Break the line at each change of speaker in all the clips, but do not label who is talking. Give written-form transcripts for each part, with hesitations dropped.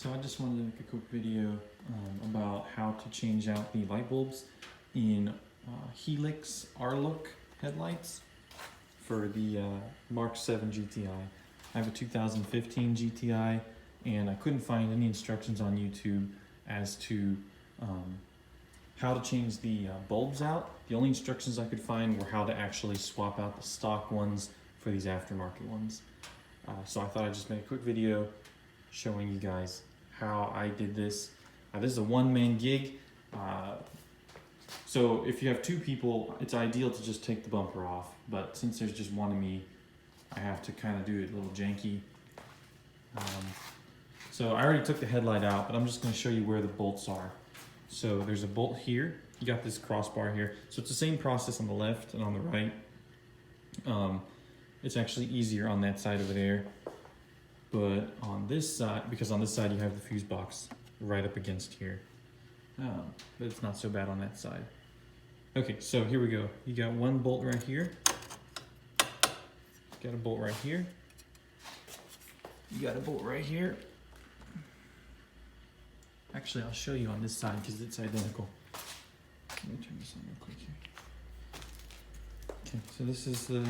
So I just wanted to make a quick video about how to change out the light bulbs in Helix R look headlights for the Mark 7 GTI. I have a 2015 GTI and I couldn't find any instructions on YouTube as to how to change the bulbs out. The only instructions I could find were how to actually swap out the stock ones for these aftermarket ones. So I thought I'd just make a quick video showing you guys how I did this. This is a one-man gig. So if you have two people, it's ideal to just take the bumper off. But since there's just one of me, I have to kind of do it a little janky. So I already took the headlight out, but I'm just going to show you where the bolts are. So there's a bolt here. You got this crossbar here. So it's the same process on the left and on the right. It's actually easier on that side over there. But on this side, because on this side you have the fuse box right up against here. But it's not so bad on that side. Okay, so here we go. You got one bolt right here. Got a bolt right here. You got a bolt right here. Actually, I'll show you on this side because it's identical. Let me turn this on real quick here. Okay, so this is the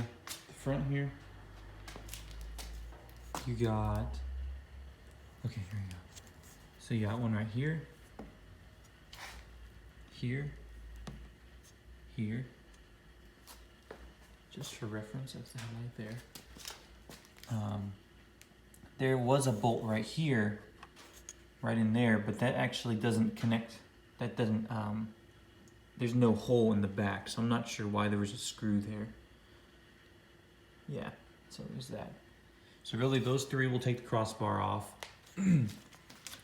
front here. You got, okay, here we go. So you got one right here, here, here. Just for reference, that's the headlight there. There was a bolt right here, right in there, but that actually doesn't connect. That doesn't, there's no hole in the back, so I'm not sure why there was a screw there. Yeah, so there's that. So really those three will take the crossbar off.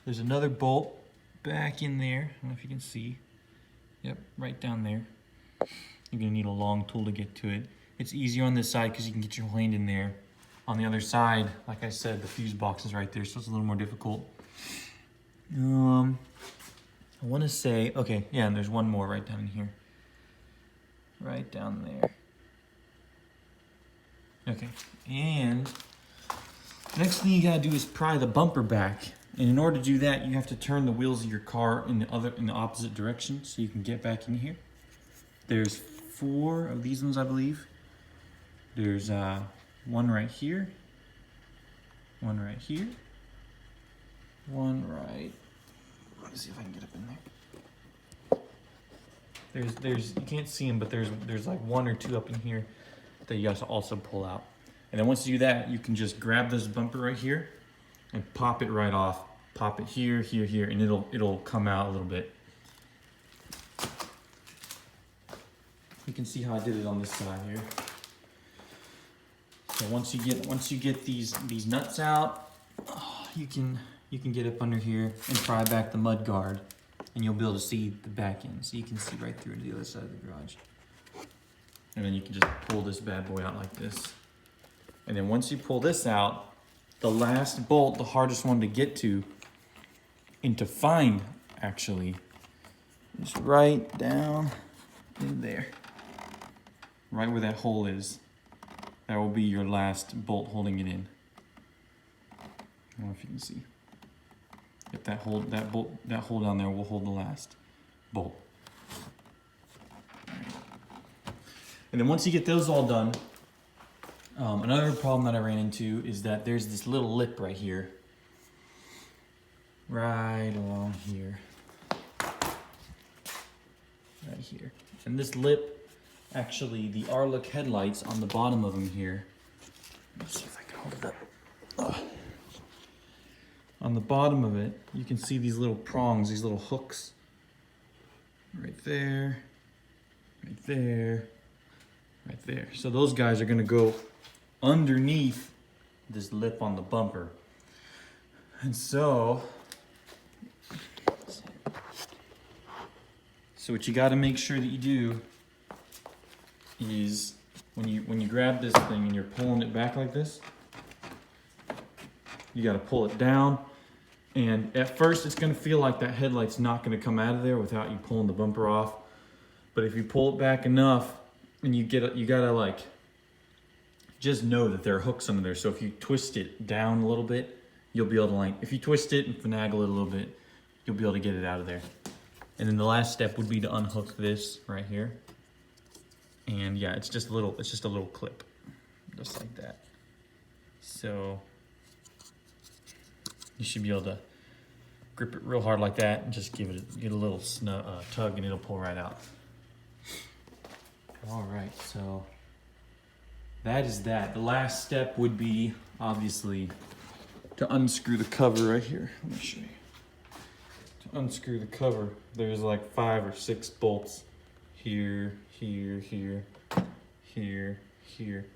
There's another bolt back in there. I don't know if you can see. Yep, right down there. You're gonna need a long tool to get to it. It's easier on this side because you can get your hand in there. On the other side, like I said, the fuse box is right there, so it's a little more difficult. I wanna say, okay, yeah, and there's one more right down in here. Right down there. Okay, and next thing you gotta do is pry the bumper back. And in order to do that, you have to turn the wheels of your car in the opposite direction so you can get back in here. There's 4 of these ones, I believe. There's one right here, one right here, one right. Let me see if I can get up in there. There's you can't see them, but there's like 1 or 2 up in here that you have to also pull out. And then once you do that, you can just grab this bumper right here and pop it right off. Pop it here, here, here, and it'll come out a little bit. You can see how I did it on this side here. So once you get these nuts out, you can get up under here and pry back the mud guard, and you'll be able to see the back end. So you can see right through to the other side of the garage. And then you can just pull this bad boy out like this. And then once you pull this out, the last bolt, the hardest one to get to and to find actually, is right down in there. Right where that hole is. That will be your last bolt holding it in. I don't know if you can see. If that hole down there will hold the last bolt. And then once you get those all done, another problem that I ran into is that there's this little lip right here. Right along here. Right here. And this lip, actually, the R-Look headlights on the bottom of them here. Let's see if I can hold it up. On the bottom of it, you can see these little prongs, these little hooks. Right there. Right there. Right there. So those guys are going to go underneath this lip on the bumper. And so what you got to make sure that you do is when you grab this thing and you're pulling it back like this, you got to pull it down. And at first it's going to feel like that headlight's not going to come out of there without you pulling the bumper off. But if you pull it back enough, and you gotta like just know that there are hooks under there. So if you twist it down a little bit you'll be able to, like, if you twist it and finagle it a little bit, you'll be able to get it out of there. And then the last step would be to unhook this right here. And yeah, it's just a little clip, just like that. So you should be able to grip it real hard like that and just give it a little tug and it'll pull right out. All right, so that is that. The last step would be obviously to unscrew the cover right here. Let me show you. To unscrew the cover, there's like 5 or 6 bolts here, here, here, here, here.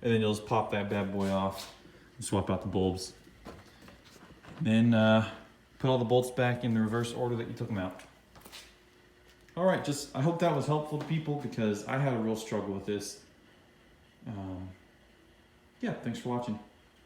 And then you'll just pop that bad boy off and swap out the bulbs. Then put all the bolts back in the reverse order that you took them out. All right, I hope that was helpful to people because I had a real struggle with this. Yeah, thanks for watching.